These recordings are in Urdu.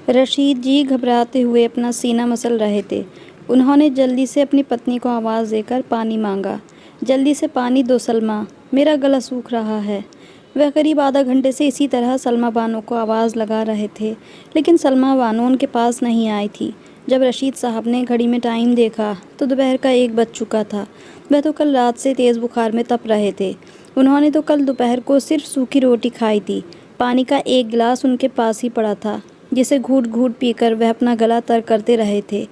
رشید جی گھبراتے ہوئے اپنا سینہ مسل رہے تھے۔ انہوں نے جلدی سے اپنی پتنی کو آواز دے کر پانی مانگا۔ جلدی سے پانی دو سلمیٰ، میرا گلا سوکھ رہا ہے۔ وہ قریب آدھا گھنٹے سے اسی طرح سلمیٰ بانو کو آواز لگا رہے تھے، لیکن سلمیٰ بانو ان کے پاس نہیں آئی تھی۔ جب رشید صاحب نے گھڑی میں ٹائم دیکھا تو دوپہر کا 1 بج چکا تھا۔ وہ تو کل رات سے تیز بخار میں تپ رہے تھے۔ انہوں نے تو کل دوپہر کو صرف سوکھی روٹی کھائی تھی۔ پانی کا 1 گلاس ان کے پاس ہی پڑا تھا، جسے گھوٹ گھوٹ پی کر وہ اپنا گلا تر کرتے رہے تھے۔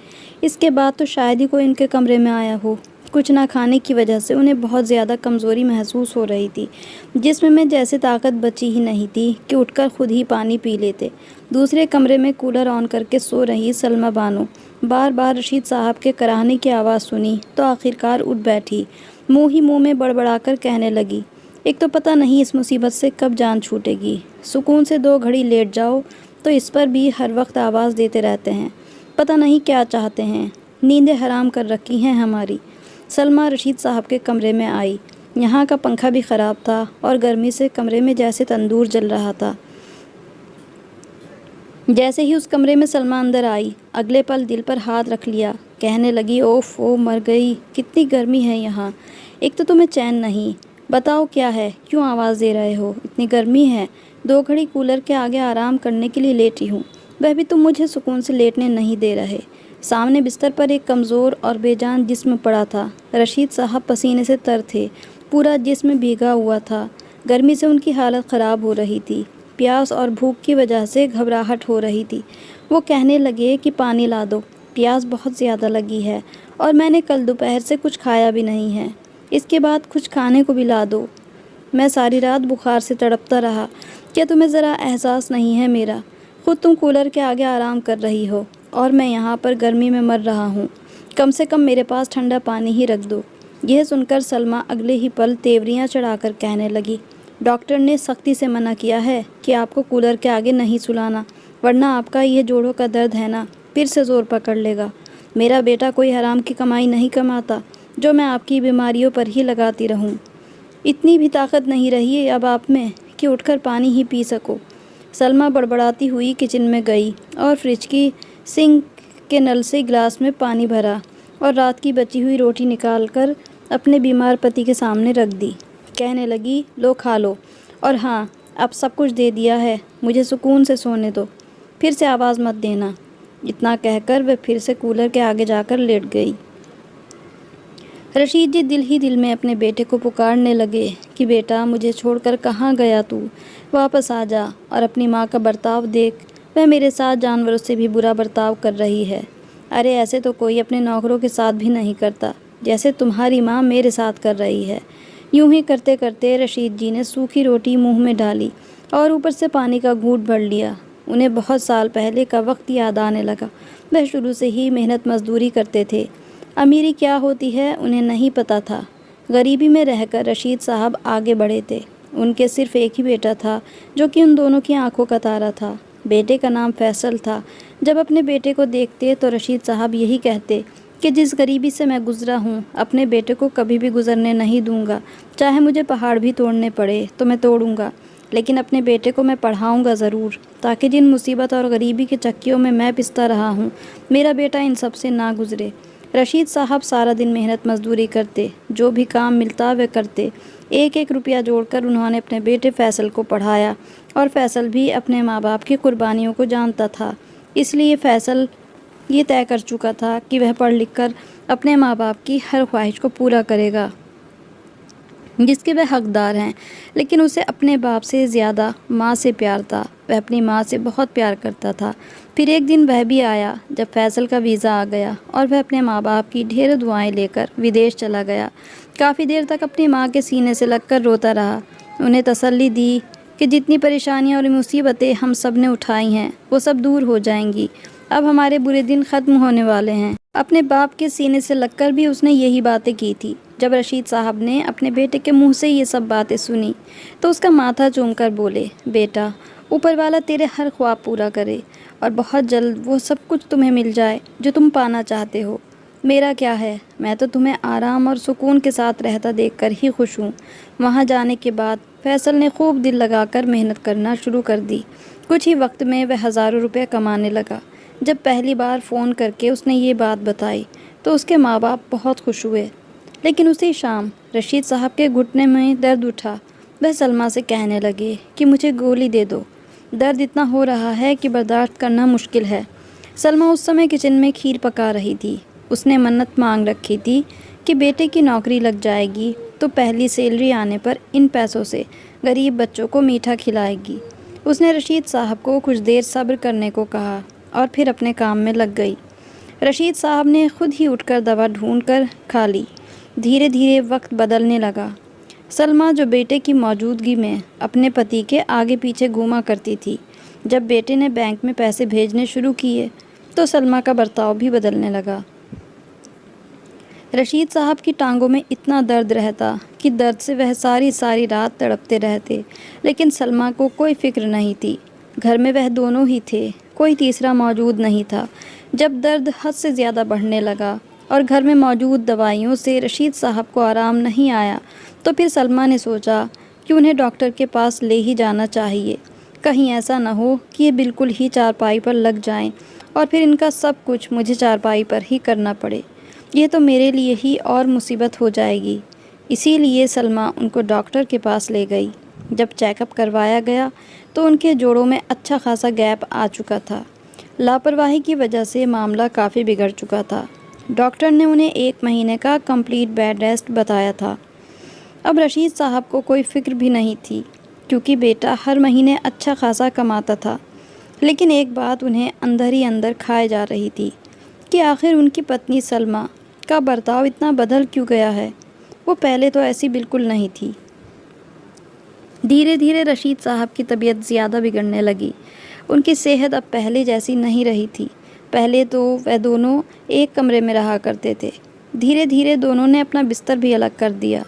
اس کے بعد تو شاید ہی کوئی ان کے کمرے میں آیا ہو۔ کچھ نہ کھانے کی وجہ سے انہیں بہت زیادہ کمزوری محسوس ہو رہی تھی۔ جسم میں جیسے طاقت بچی ہی نہیں تھی کہ اٹھ کر خود ہی پانی پی لیتے۔ دوسرے کمرے میں کولر آن کر کے سو رہی سلمیٰ بانو بار بار رشید صاحب کے کراہنے کی آواز سنی تو آخرکار اٹھ بیٹھی۔ منہ ہی منہ میں بڑبڑا کر کہنے لگی، ایک تو پتہ نہیں اس مصیبت سے کب جان چھوٹے گی۔ سکون سے 2 گھڑی لیٹ جاؤ تو اس پر بھی ہر وقت آواز دیتے رہتے ہیں۔ پتہ نہیں کیا چاہتے ہیں، نیندیں حرام کر رکھی ہیں ہماری۔ سلمیٰ رشید صاحب کے کمرے میں آئی۔ یہاں کا پنکھا بھی خراب تھا اور گرمی سے کمرے میں جیسے تندور جل رہا تھا۔ جیسے ہی اس کمرے میں سلمیٰ اندر آئی، اگلے پل دل پر ہاتھ رکھ لیا، کہنے لگی، اوف او مر گئی، کتنی گرمی ہے یہاں۔ ایک تو تمہیں چین نہیں، بتاؤ کیا ہے، کیوں آواز دے رہے ہو، اتنی گرمی ہے۔ 2 گھڑی کولر کے آگے آرام کرنے کے لیے لیٹی ہوں، وہ بھی تم مجھے سکون سے لیٹنے نہیں دے رہے۔ سامنے بستر پر ایک کمزور اور بے جان جسم پڑا تھا۔ رشید صاحب پسینے سے تر تھے، پورا جسم بھیگا ہوا تھا۔ گرمی سے ان کی حالت خراب ہو رہی تھی۔ پیاس اور بھوک کی وجہ سے گھبراہٹ ہو رہی تھی۔ وہ کہنے لگے کہ پانی لا دو، پیاس بہت زیادہ لگی ہے اور میں نے کل دوپہر سے کچھ کھایا بھی نہیں ہے۔ اس کے بعد کچھ کھانے کو بھی لا دو۔ میں ساری رات بخار سے تڑپتا رہا۔ کیا تمہیں ذرا احساس نہیں ہے میرا؟ خود تم کولر کے آگے آرام کر رہی ہو اور میں یہاں پر گرمی میں مر رہا ہوں۔ کم سے کم میرے پاس ٹھنڈا پانی ہی رکھ دو۔ یہ سن کر سلمیٰ اگلے ہی پل تیوریاں چڑھا کر کہنے لگی، ڈاکٹر نے سختی سے منع کیا ہے کہ آپ کو کولر کے آگے نہیں سلانا، ورنہ آپ کا یہ جوڑوں کا درد ہے نا، پھر سے زور پکڑ لے گا۔ میرا بیٹا کوئی حرام کی کمائی نہیں کماتا جو میں آپ کی بیماریوں پر ہی لگاتی رہوں۔ اتنی بھی طاقت نہیں رہی اب آپ میں کہ اٹھ کر پانی ہی پی سکو۔ سلمیٰ بڑبڑاتی ہوئی کچن میں گئی اور فریج کی سنک کے نل سے گلاس میں پانی بھرا اور رات کی بچی ہوئی روٹی نکال کر اپنے بیمار پتی کے سامنے رکھ دی۔ کہنے لگی، لو کھا لو، اور ہاں اب سب کچھ دے دیا ہے، مجھے سکون سے سونے دو، پھر سے آواز مت دینا۔ اتنا کہہ کر وہ پھر سے کولر کے آگے جا کر لیٹ گئی۔ رشید جی دل ہی دل میں اپنے بیٹے کو پکارنے لگے کہ بیٹا مجھے چھوڑ کر کہاں گیا تو، واپس آ جا، اور اپنی ماں کا برتاؤ دیکھ، وہ میرے ساتھ جانوروں سے بھی برا برتاؤ کر رہی ہے۔ ارے ایسے تو کوئی اپنے نوکروں کے ساتھ بھی نہیں کرتا جیسے تمہاری ماں میرے ساتھ کر رہی ہے۔ یوں ہی کرتے کرتے رشید جی نے سوکھی روٹی منہ میں ڈالی اور اوپر سے پانی کا گھونٹ بھر لیا۔ انہیں بہت سال پہلے کا وقت یاد آنے لگا۔ وہ شروع سے ہی محنت مزدوری کرتے تھے۔ امیری کیا ہوتی ہے انہیں نہیں پتہ تھا۔ غریبی میں رہ کر رشید صاحب آگے بڑھے تھے۔ ان کے صرف ایک ہی بیٹا تھا جو کہ ان دونوں کی آنکھوں کا تارا تھا۔ بیٹے کا نام فیصل تھا۔ جب اپنے بیٹے کو دیکھتے تو رشید صاحب یہی کہتے کہ جس غریبی سے میں گزرا ہوں اپنے بیٹے کو کبھی بھی گزرنے نہیں دوں گا، چاہے مجھے پہاڑ بھی توڑنے پڑے تو میں توڑوں گا، لیکن اپنے بیٹے کو میں پڑھاؤں گا ضرور، تاکہ جن مصیبت اور غریبی کے چکیوں میں پستا رہا ہوں میرا بیٹا ان سب سے نہ گزرے۔ رشید صاحب سارا دن محنت مزدوری کرتے، جو بھی کام ملتا وہ کرتے۔ 1 روپیہ جوڑ کر انہوں نے اپنے بیٹے فیصل کو پڑھایا، اور فیصل بھی اپنے ماں باپ کی قربانیوں کو جانتا تھا۔ اس لیے فیصل یہ طے کر چکا تھا کہ وہ پڑھ لکھ کر اپنے ماں باپ کی ہر خواہش کو پورا کرے گا جس کے وہ حقدار ہیں، لیکن اسے اپنے باپ سے زیادہ ماں سے پیار تھا۔ وہ اپنی ماں سے بہت پیار کرتا تھا۔ پھر ایک دن وہ بھی آیا جب فیصل کا ویزا آ گیا اور وہ اپنے ماں باپ کی ڈھیر دعائیں لے کر ودیش چلا گیا۔ کافی دیر تک اپنی ماں کے سینے سے لگ کر روتا رہا، انہیں تسلی دی کہ جتنی پریشانیاں اور مصیبتیں ہم سب نے اٹھائی ہیں وہ سب دور ہو جائیں گی، اب ہمارے برے دن ختم ہونے والے ہیں۔ اپنے باپ کے سینے سے لگ کر بھی اس نے یہی باتیں کی تھی۔ جب رشید صاحب نے اپنے بیٹے کے منہ سے یہ سب باتیں سنی تو اس کا ماتھا چوم کر بولے، بیٹا اوپر والا تیرے ہر خواب پورا کرے اور بہت جلد وہ سب کچھ تمہیں مل جائے جو تم پانا چاہتے ہو۔ میرا کیا ہے، میں تو تمہیں آرام اور سکون کے ساتھ رہتا دیکھ کر ہی خوش ہوں۔ وہاں جانے کے بعد فیصل نے خوب دل لگا کر محنت کرنا شروع کر دی۔ کچھ ہی وقت میں وہ ہزاروں روپے کمانے لگا۔ جب پہلی بار فون کر کے اس نے یہ بات بتائی تو اس کے ماں باپ بہت خوش ہوئے، لیکن اسی شام رشید صاحب کے گھٹنے میں درد اٹھا۔ وہ سلمیٰ سے کہنے لگے کہ مجھے گولی دے دو، درد اتنا ہو رہا ہے کہ برداشت کرنا مشکل ہے۔ سلمیٰ اس سمے کچن میں کھیر پکا رہی تھی۔ اس نے منت مانگ رکھی تھی کہ بیٹے کی نوکری لگ جائے گی تو پہلی سیلری آنے پر ان پیسوں سے غریب بچوں کو میٹھا کھلائے گی۔ اس نے رشید صاحب کو کچھ دیر صبر کرنے کو کہا اور پھر اپنے کام میں لگ گئی۔ رشید صاحب نے خود ہی اٹھ کر دوا ڈھونڈ کر کھا لی۔ دھیرے دھیرے وقت بدلنے لگا۔ سلمیٰ جو بیٹے کی موجودگی میں اپنے پتی کے آگے پیچھے گھوما کرتی تھی، جب بیٹے نے بینک میں پیسے بھیجنے شروع کیے تو سلمیٰ کا برتاؤ بھی بدلنے لگا۔ رشید صاحب کی ٹانگوں میں اتنا درد رہتا کہ درد سے وہ ساری رات تڑپتے رہتے، لیکن سلمیٰ کو کوئی فکر نہیں تھی۔ گھر میں وہ دونوں ہی تھے، کوئی تیسرا موجود نہیں تھا۔ جب درد حد سے زیادہ بڑھنے لگا اور گھر میں موجود دوائیوں سے رشید صاحب کو آرام نہیں آیا تو پھر سلمیٰ نے سوچا کہ انہیں ڈاکٹر کے پاس لے ہی جانا چاہیے، کہیں ایسا نہ ہو کہ یہ بالکل ہی چارپائی پر لگ جائیں اور پھر ان کا سب کچھ مجھے چارپائی پر ہی کرنا پڑے، یہ تو میرے لیے ہی اور مصیبت ہو جائے گی۔ اسی لیے سلمیٰ ان کو ڈاکٹر کے پاس لے گئی۔ جب چیک اپ کروایا گیا تو ان کے جوڑوں میں اچھا خاصا گیپ آ چکا تھا۔ لاپرواہی کی وجہ سے معاملہ کافی بگڑ چکا تھا۔ ڈاکٹر نے انہیں 1 مہینے کا کمپلیٹ بیڈ ریسٹ بتایا تھا۔ اب رشید صاحب کو کوئی فکر بھی نہیں تھی کیونکہ بیٹا ہر مہینے اچھا خاصا کماتا تھا، لیکن ایک بات انہیں اندر ہی اندر کھائے جا رہی تھی کہ آخر ان کی پتنی سلمیٰ کا برتاؤ اتنا بدل کیوں گیا ہے۔ وہ پہلے تو ایسی بالکل نہیں تھی۔ دھیرے دھیرے رشید صاحب کی طبیعت زیادہ بگڑنے لگی۔ ان کی صحت اب پہلے جیسی نہیں رہی تھی۔ پہلے تو وہ دونوں ایک کمرے میں رہا کرتے تھے، دھیرے دھیرے دونوں نے اپنا بستر بھی الگ کر دیا۔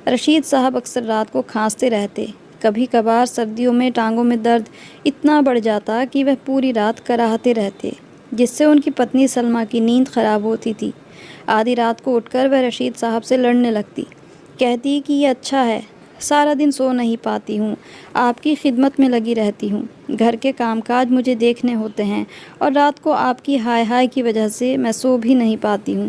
رشید صاحب اکثر رات کو کھانستے رہتے، کبھی کبھار سردیوں میں ٹانگوں میں درد اتنا بڑھ جاتا کہ وہ پوری رات کراہتے رہتے، جس سے ان کی پتنی سلمیٰ کی نیند خراب ہوتی تھی۔ آدھی رات کو اٹھ کر وہ رشید صاحب سے لڑنے لگتی، کہتی کہ یہ اچھا ہے، سارا دن سو نہیں پاتی ہوں، آپ کی خدمت میں لگی رہتی ہوں، گھر کے کام کاج مجھے دیکھنے ہوتے ہیں اور رات کو آپ کی ہائے ہائے کی وجہ سے میں سو بھی نہیں پاتی ہوں۔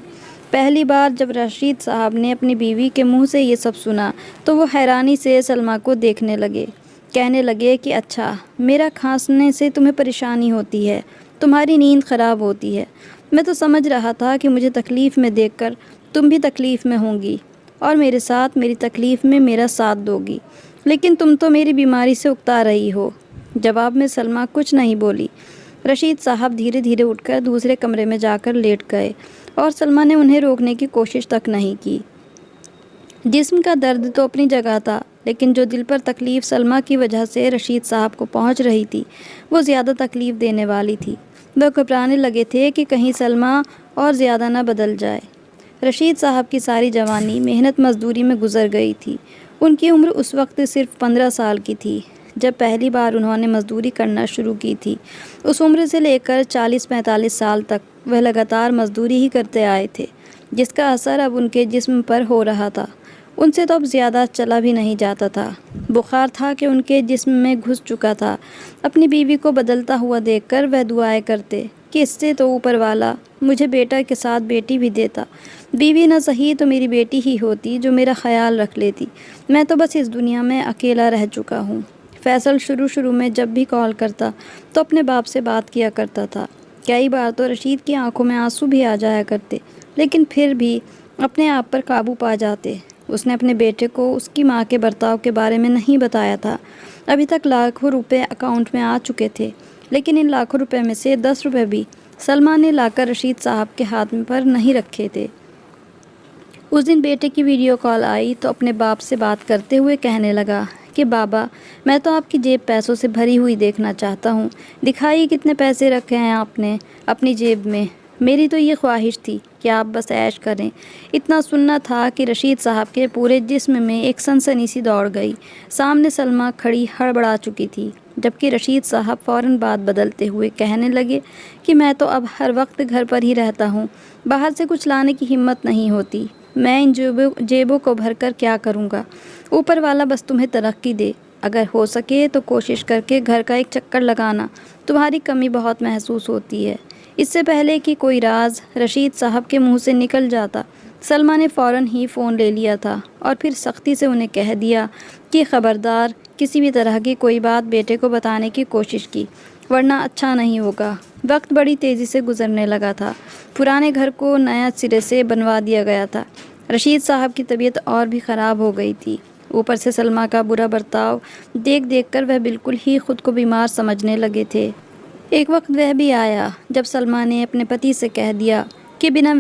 پہلی بار جب رشید صاحب نے اپنی بیوی کے منہ سے یہ سب سنا تو وہ حیرانی سے سلمیٰ کو دیکھنے لگے، کہنے لگے کہ اچھا، میرا کھانسنے سے تمہیں پریشانی ہوتی ہے، تمہاری نیند خراب ہوتی ہے، میں تو سمجھ رہا تھا کہ مجھے تکلیف میں دیکھ کر تم بھی تکلیف میں ہوں گی اور میرے ساتھ میری تکلیف میں میرا ساتھ دو گی، لیکن تم تو میری بیماری سے اکتا رہی ہو۔ جواب میں سلمیٰ کچھ نہیں بولی۔ رشید صاحب دھیرے دھیرے اٹھ کر دوسرے کمرے میں جا کر لیٹ گئے اور سلمیٰ نے انہیں روکنے کی کوشش تک نہیں کی۔ جسم کا درد تو اپنی جگہ تھا، لیکن جو دل پر تکلیف سلمیٰ کی وجہ سے رشید صاحب کو پہنچ رہی تھی وہ زیادہ تکلیف دینے والی تھی۔ وہ گھبرانے لگے تھے کہ کہیں سلمیٰ اور زیادہ نہ بدل جائے۔ رشید صاحب کی ساری جوانی محنت مزدوری میں گزر گئی تھی۔ ان کی عمر اس وقت صرف 15 سال کی تھی جب پہلی بار انہوں نے مزدوری کرنا شروع کی تھی۔ اس عمر سے لے کر 40-45 سال تک وہ لگاتار مزدوری ہی کرتے آئے تھے، جس کا اثر اب ان کے جسم پر ہو رہا تھا۔ ان سے تو اب زیادہ چلا بھی نہیں جاتا تھا، بخار تھا کہ ان کے جسم میں گھس چکا تھا۔ اپنی بیوی کو بدلتا ہوا دیکھ کر وہ دعائیں کرتے کہ اس سے تو اوپر والا مجھے بیٹا کے ساتھ بیٹی بھی دیتا، بیوی نہ صحیح تو میری بیٹی ہی ہوتی جو میرا خیال رکھ لیتی، میں تو بس اس دنیا میں اکیلا رہ چکا ہوں۔ فیصل شروع میں جب بھی کال کرتا تو اپنے باپ سے بات کیا کرتا تھا۔ کئی بار تو رشید کی آنکھوں میں آنسو بھی آ جایا کرتے، لیکن پھر بھی اپنے آپ پر قابو پا جاتے۔ اس نے اپنے بیٹے کو اس کی ماں کے برتاؤ کے بارے میں نہیں بتایا تھا۔ ابھی تک لاکھوں روپے اکاؤنٹ میں آ چکے تھے، لیکن ان لاکھوں روپے میں سے 10 روپے بھی سلمیٰ نے لا کر رشید صاحب کے ہاتھ پر نہیں رکھے تھے۔ اس دن بیٹے کی ویڈیو کال آئی تو اپنے باپ سے بات کرتے ہوئے کہنے لگا کہ بابا، میں تو آپ کی جیب پیسوں سے بھری ہوئی دیکھنا چاہتا ہوں، دکھائیے کتنے پیسے رکھے ہیں آپ نے اپنی جیب میں۔ میری تو یہ خواہش تھی کہ آپ بس عیش کریں۔ اتنا سننا تھا کہ رشید صاحب کے پورے جسم میں ایک سنسنی سی دوڑ گئی۔ سامنے سلمیٰ کھڑی ہڑبڑا چکی تھی، جبکہ رشید صاحب فوراً بات بدلتے ہوئے کہنے لگے کہ میں تو اب ہر وقت گھر پر ہی رہتا ہوں، باہر سے کچھ لانے کی ہمت نہیں ہوتی، میں ان جیبوں کو بھر کر کیا کروں گا؟ اوپر والا بس تمہیں ترقی دے، اگر ہو سکے تو کوشش کر کے گھر کا ایک چکر لگانا، تمہاری کمی بہت محسوس ہوتی ہے۔ اس سے پہلے کہ کوئی راز رشید صاحب کے منہ سے نکل جاتا، سلمہ نے فوراً ہی فون لے لیا تھا اور پھر سختی سے انہیں کہہ دیا کہ خبردار کسی بھی طرح کی کوئی بات بیٹے کو بتانے کی کوشش کی، ورنہ اچھا نہیں ہوگا۔ وقت بڑی تیزی سے گزرنے لگا تھا۔ پرانے گھر کو نیا سرے سے بنوا دیا گیا تھا۔ رشید صاحب کی طبیعت اور بھی خراب ہو گئی تھی۔ اوپر سے سلمہ کا برا برتاؤ دیکھ دیکھ کر وہ بالکل ہی خود کو بیمار سمجھنے لگے تھے۔ ایک وقت وہ بھی آیا جب سلمہ نے اپنے پتی سے کہہ دیا کہ بنا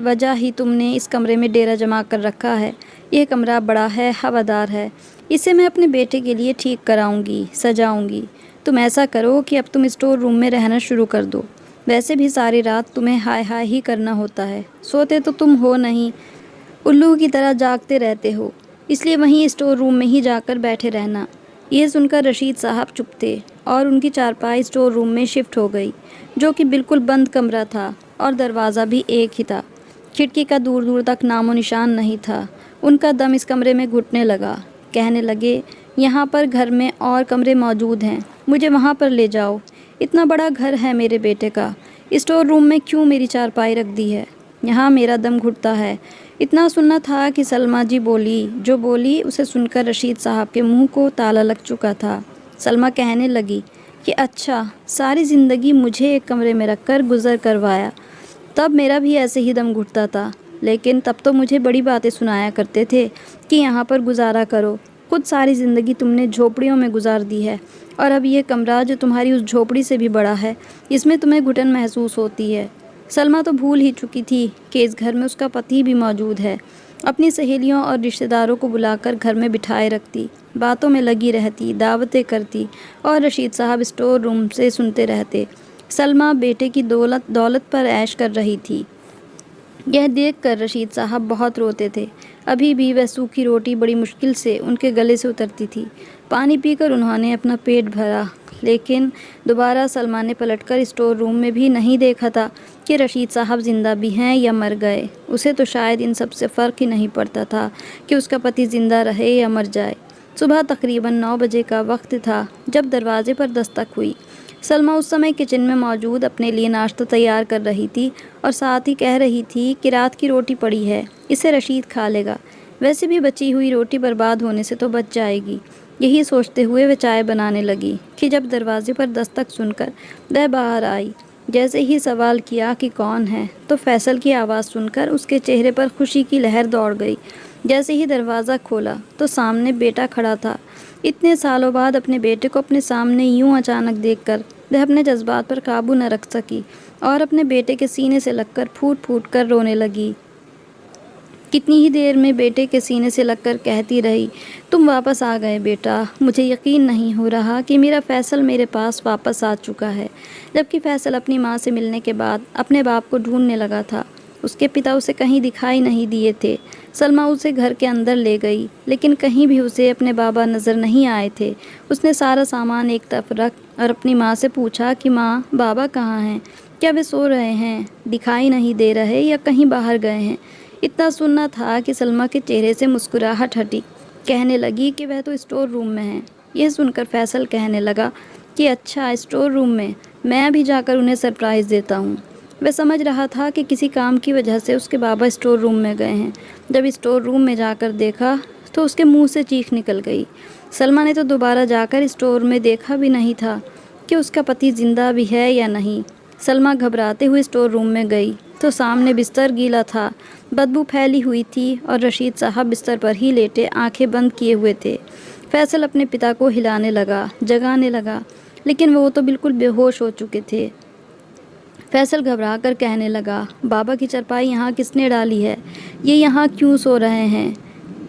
وجہ ہی تم نے اس کمرے میں ڈیرا جما کر رکھا ہے۔ یہ کمرہ بڑا ہے، ہوادار ہے، اسے میں اپنے بیٹے کے لیے ٹھیک کراؤں گی، سجاؤں گی۔ تم ایسا کرو کہ اب تم اسٹور روم میں رہنا شروع کر دو۔ ویسے بھی ساری رات تمہیں ہائے ہائے ہی کرنا ہوتا ہے، سوتے تو تم ہو نہیں، الو کی طرح جاگتے رہتے ہو، اس لیے وہیں اسٹور روم میں ہی جا کر بیٹھے رہنا۔ یہ سن کر رشید صاحب چپ تھے اور ان کی چارپائی اسٹور روم میں شفٹ ہو گئی، جو کہ بالکل بند کمرہ تھا اور دروازہ بھی ایک ہی تھا۔ کھڑکی کا دور دور تک نام و نشان نہیں تھا۔ ان کا دم اس کمرے میں گھٹنے لگا۔ کہنے لگے، یہاں پر گھر میں اور کمرے موجود ہیں، مجھے وہاں پر لے جاؤ۔ اتنا بڑا گھر ہے میرے بیٹے کا، اسٹور روم میں کیوں میری چارپائی رکھ دی ہے؟ یہاں میرا دم گھٹتا ہے۔ اتنا سننا تھا کہ سلمہ جی بولی۔ جو بولی اسے سن کر رشید صاحب کے منہ کو تالا لگ چکا تھا۔ سلمہ کہنے لگی کہ اچھا، ساری زندگی مجھے ایک کمرے میں رکھ کر گزر کروایا، تب میرا بھی ایسے ہی دم گھٹتا تھا، لیکن تب تو مجھے بڑی باتیں سنایا کرتے تھے کہ یہاں پر گزارا کرو۔ خود ساری زندگی تم نے جھوپڑیوں میں گزار دی ہے، اور اب یہ کمرہ جو تمہاری اس جھوپڑی سے بھی بڑا ہے، اس میں تمہیں گھٹن محسوس ہوتی ہے۔ سلمہ تو بھول ہی چکی تھی کہ اس گھر میں اس کا پتی بھی موجود ہے۔ اپنی سہیلیوں اور رشتہ داروں کو بلا کر گھر میں بٹھائے رکھتی، باتوں میں لگی رہتی، دعوتیں کرتی، اور رشید صاحب اسٹور روم سے سنتے رہتے۔ سلمہ بیٹے کی دولت پر عیش کر رہی تھی۔ یہ دیکھ کر رشید صاحب بہت روتے تھے۔ ابھی بھی وہ سوکھی روٹی بڑی مشکل سے ان کے گلے سے اترتی تھی۔ پانی پی کر انہوں نے اپنا پیٹ بھرا، لیکن دوبارہ سلمہ نے پلٹ کر اسٹور روم میں بھی نہیں دیکھا تھا کہ رشید صاحب زندہ بھی ہیں یا مر گئے۔ اسے تو شاید ان سب سے فرق ہی نہیں پڑتا تھا کہ اس کا پتی زندہ رہے یا مر جائے۔ صبح تقریباً 9 بجے کا وقت تھا جب دروازے پر دستک ہوئی۔ سلمہ اس سمے کچن میں موجود اپنے لیے ناشتہ تیار کر رہی تھی اور ساتھ ہی کہہ رہی تھی کہ رات کی روٹی پڑی ہے، اسے رشید کھا لے گا، ویسے بھی بچی ہوئی روٹی برباد ہونے سے تو بچ جائے گی۔ یہی سوچتے ہوئے وہ چائے بنانے لگی کہ جب دروازے پر دستک سن کر وہ باہر آئی۔ جیسے ہی سوال کیا کہ کون ہے، تو فیصل کی آواز سن کر اس کے چہرے پر خوشی کی لہر دوڑ گئی۔ جیسے ہی دروازہ کھولا تو سامنے بیٹا کھڑا تھا۔ اتنے سالوں بعد اپنے بیٹے کو اپنے سامنے یوں اچانک دیکھ کر وہ اپنے جذبات پر قابو نہ رکھ سکی اور اپنے بیٹے کے سینے سے لگ کر پھوٹ پھوٹ کر رونے لگی۔ کتنی ہی دیر میں بیٹے کے سینے سے لگ کر کہتی رہی، تم واپس آ گئے بیٹا، مجھے یقین نہیں ہو رہا کہ میرا فیصل میرے پاس واپس آ چکا ہے۔ جبکہ فیصل اپنی ماں سے ملنے کے بعد اپنے باپ کو ڈھونڈنے لگا تھا۔ اس کے پتا اسے کہیں دکھائی نہیں دیے تھے۔ سلمہ اسے گھر کے اندر لے گئی، لیکن کہیں بھی اسے اپنے بابا نظر نہیں آئے تھے۔ اس نے سارا سامان ایک طرف رکھ اور اپنی ماں سے پوچھا کہ ماں، بابا کہاں ہیں؟ کیا وہ سو رہے ہیں؟ دکھائی نہیں دے رہے یا کہیں باہر گئے ہیں؟ اتنا سننا تھا کہ سلمہ کے چہرے سے مسکراہٹ ہٹی۔ کہنے لگی کہ وہ تو اسٹور روم میں ہیں۔ یہ سن کر فیصل کہنے لگا کہ اچھا، اسٹور روم میں ابھی جا کر انہیں سرپرائز دیتا ہوں۔ وہ سمجھ رہا تھا کہ کسی کام کی وجہ سے اس کے بابا اسٹور روم میں گئے ہیں۔ جب اسٹور روم میں جا کر دیکھا تو اس کے منہ سے چیخ نکل گئی۔ سلمہ نے تو دوبارہ جا کر اسٹور میں دیکھا بھی نہیں تھا کہ اس کا پتی زندہ بھی ہے یا نہیں۔ سلمہ گھبراتے ہوئے اسٹور روم میں گئی تو سامنے بستر گیلا تھا، بدبو پھیلی ہوئی تھی اور رشید صاحب بستر پر ہی لیٹے آنکھیں بند کیے ہوئے تھے۔ فیصل اپنے پتا کو ہلانے لگا، جگانے لگا، لیکن وہ تو بالکل بے ہوش ہو چکے تھے۔ فیصل گھبرا کر کہنے لگا، بابا کی چرپائی یہاں کس نے ڈالی ہے؟ یہ یہاں کیوں سو رہے ہیں؟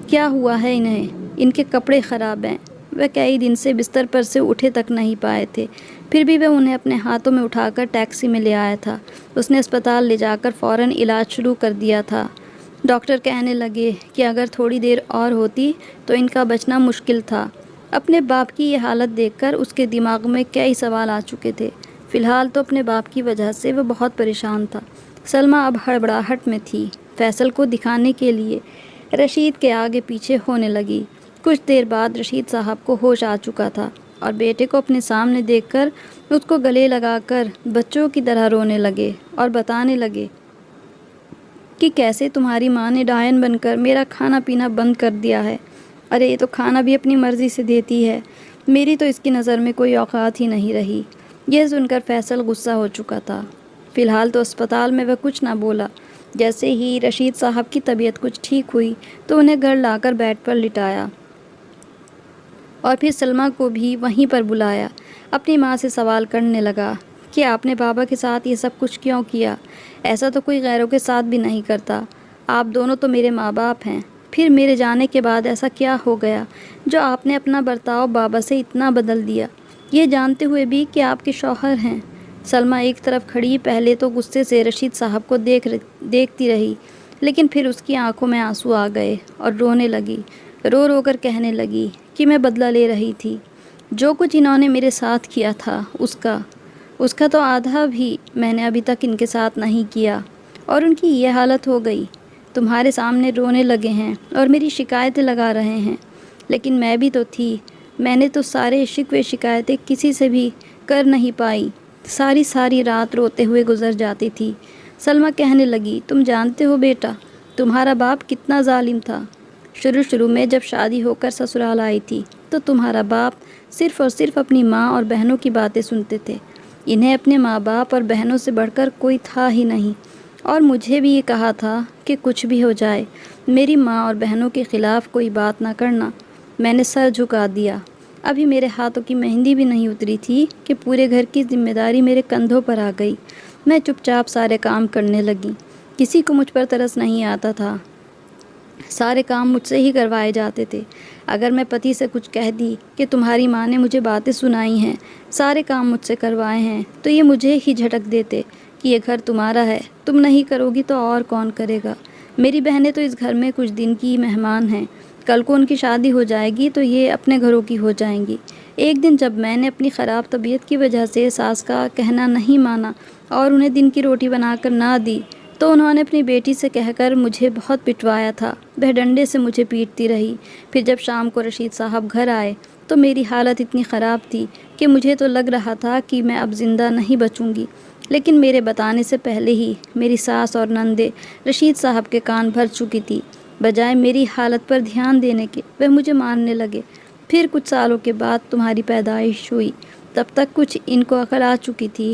کیا ہوا ہے انہیں؟ ان کے کپڑے خراب ہیں۔ وہ کئی دن سے بستر پر سے اٹھے تک نہیں پائے تھے، پھر بھی وہ انہیں اپنے ہاتھوں میں اٹھا کر ٹیکسی میں لے آیا تھا۔ اس نے اسپتال لے جا کر فوراً علاج شروع کر دیا تھا۔ ڈاکٹر کہنے لگے کہ اگر تھوڑی دیر اور ہوتی تو ان کا بچنا مشکل تھا۔ اپنے باپ کی یہ حالت دیکھ کر اس کے دماغ میں کئی سوال آ چکے تھے۔ فی الحال تو اپنے باپ کی وجہ سے وہ بہت پریشان تھا۔ سلمہ اب ہڑبڑاہٹ میں تھی۔ فیصل کو دکھانے کے لیے رشید کے آگے پیچھے ہونے لگی۔ کچھ دیر بعد رشید صاحب کو ہوش آ چکا تھا اور بیٹے کو اپنے سامنے دیکھ کر اس کو گلے لگا کر بچوں کی طرح رونے لگے اور بتانے لگے کہ کیسے تمہاری ماں نے ڈائن بن کر میرا کھانا پینا بند کر دیا ہے۔ ارے یہ تو کھانا بھی اپنی مرضی سے دیتی ہے، میری تو اس کی نظر میں کوئی اوقات ہی نہیں رہی۔ یہ سن کر فیصل غصہ ہو چکا تھا۔ فی الحال تو اسپتال میں وہ کچھ نہ بولا۔ جیسے ہی رشید صاحب کی طبیعت کچھ ٹھیک ہوئی تو انہیں گھر لا کر بیڈ پر لٹایا اور پھر سلمہ کو بھی وہیں پر بلایا۔ اپنی ماں سے سوال کرنے لگا کہ آپ نے بابا کے ساتھ یہ سب کچھ کیوں کیا؟ ایسا تو کوئی غیروں کے ساتھ بھی نہیں کرتا۔ آپ دونوں تو میرے ماں باپ ہیں، پھر میرے جانے کے بعد ایسا کیا ہو گیا جو آپ نے اپنا برتاؤ بابا سے اتنا بدل دیا، یہ جانتے ہوئے بھی کہ آپ کے شوہر ہیں؟ سلمہ ایک طرف کھڑی پہلے تو غصے سے رشید صاحب کو دیکھتی رہی، لیکن پھر اس کی آنکھوں میں آنسو آ گئے اور رونے لگی۔ رو رو کر کہنے لگی کہ میں بدلہ لے رہی تھی۔ جو کچھ انہوں نے میرے ساتھ کیا تھا اس کا تو آدھا بھی میں نے ابھی تک ان کے ساتھ نہیں کیا، اور ان کی یہ حالت ہو گئی۔ تمہارے سامنے رونے لگے ہیں اور میری شکایتیں لگا رہے ہیں، لیکن میں بھی تو تھی۔ میں نے تو سارے شکوے شکایتیں کسی سے بھی کر نہیں پائی، ساری رات روتے ہوئے گزر جاتی تھی۔ سلمہ کہنے لگی تم جانتے ہو بیٹا تمہارا باپ کتنا ظالم تھا۔ شروع میں جب شادی ہو کر سسرال آئی تھی تو تمہارا باپ صرف اور صرف اپنی ماں اور بہنوں کی باتیں سنتے تھے۔ انہیں اپنے ماں باپ اور بہنوں سے بڑھ کر کوئی تھا ہی نہیں، اور مجھے بھی یہ کہا تھا کہ کچھ بھی ہو جائے میری ماں اور بہنوں کے خلاف کوئی بات نہ کرنا۔ میں نے سر جھکا دیا۔ ابھی میرے ہاتھوں کی مہندی بھی نہیں اتری تھی کہ پورے گھر کی ذمہ داری میرے کندھوں پر آ گئی۔ میں چپ چاپ سارے کام کرنے لگی۔ کسی کو مجھ پر ترس نہیں آتا تھا، سارے کام مجھ سے ہی کروائے جاتے تھے۔ اگر میں پتی سے کچھ کہہ دی کہ تمہاری ماں نے مجھے باتیں سنائی ہیں، سارے کام مجھ سے کروائے ہیں، تو یہ مجھے ہی جھٹک دیتے کہ یہ گھر تمہارا ہے، تم نہیں کرو گی تو اور کون کرے گا؟ میری بہنیں تو اس گھر میں کچھ دن کی مہمان ہیں، کل کو ان کی شادی ہو جائے گی تو یہ اپنے گھروں کی ہو جائیں گی۔ ایک دن جب میں نے اپنی خراب طبیعت کی وجہ سے ساس کا کہنا نہیں مانا اور انہیں دن کی روٹی بنا کر نہ دی تو انہوں نے اپنی بیٹی سے کہہ کر مجھے بہت پٹوایا تھا۔ وہ ڈنڈے سے مجھے پیٹتی رہی۔ پھر جب شام کو رشید صاحب گھر آئے تو میری حالت اتنی خراب تھی کہ مجھے تو لگ رہا تھا کہ میں اب زندہ نہیں بچوں گی، لیکن میرے بتانے سے پہلے ہی میری ساس اور نندے رشید صاحب کے کان بھر چکی تھی۔ بجائے میری حالت پر دھیان دینے کے وہ مجھے مارنے لگے۔ پھر کچھ سالوں کے بعد تمہاری پیدائش ہوئی، تب تک کچھ ان کو عقل آ چکی تھی۔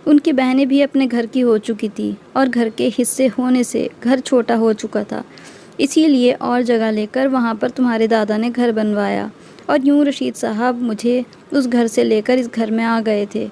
ان کی بہنیں بھی اپنے گھر کی ہو چکی تھی اور گھر کے حصے ہونے سے گھر چھوٹا ہو چکا تھا، اسی لیے اور جگہ لے کر وہاں پر تمہارے دادا نے گھر بنوایا، اور یوں رشید صاحب مجھے اس گھر سے لے کر اس گھر میں آ گئے تھے۔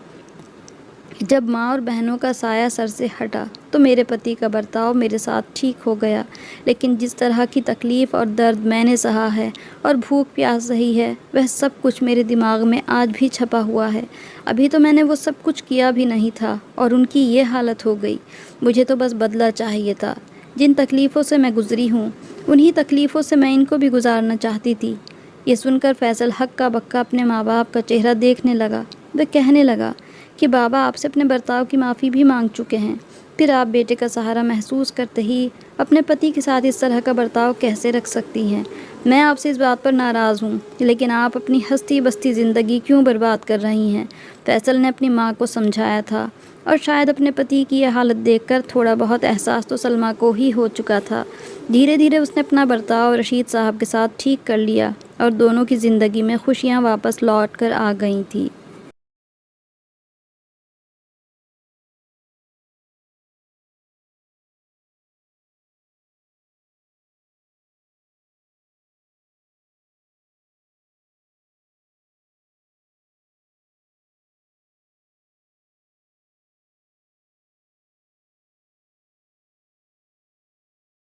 جب ماں اور بہنوں کا سایہ سر سے ہٹا تو میرے پتی کا برتاؤ میرے ساتھ ٹھیک ہو گیا، لیکن جس طرح کی تکلیف اور درد میں نے سہا ہے اور بھوک پیاس سہی ہے وہ سب کچھ میرے دماغ میں آج بھی چھپا ہوا ہے۔ ابھی تو میں نے وہ سب کچھ کیا بھی نہیں تھا اور ان کی یہ حالت ہو گئی۔ مجھے تو بس بدلہ چاہیے تھا۔ جن تکلیفوں سے میں گزری ہوں انہی تکلیفوں سے میں ان کو بھی گزارنا چاہتی تھی۔ یہ سن کر فیصل ہکا بکا اپنے ماں باپ کا چہرہ دیکھنے لگا۔ وہ کہنے لگا کہ بابا آپ سے اپنے برتاؤ کی معافی بھی مانگ چکے ہیں، پھر آپ بیٹے کا سہارا محسوس کرتے ہی اپنے پتی کے ساتھ اس طرح کا برتاؤ کیسے رکھ سکتی ہیں؟ میں آپ سے اس بات پر ناراض ہوں، لیکن آپ اپنی ہستی بستی زندگی کیوں برباد کر رہی ہیں؟ فیصل نے اپنی ماں کو سمجھایا تھا، اور شاید اپنے پتی کی یہ حالت دیکھ کر تھوڑا بہت احساس تو سلمہ کو ہی ہو چکا تھا۔ دھیرے دھیرے اس نے اپنا برتاؤ رشید صاحب کے ساتھ ٹھیک کر لیا اور دونوں کی زندگی میں خوشیاں واپس لوٹ کر آ گئی تھیں۔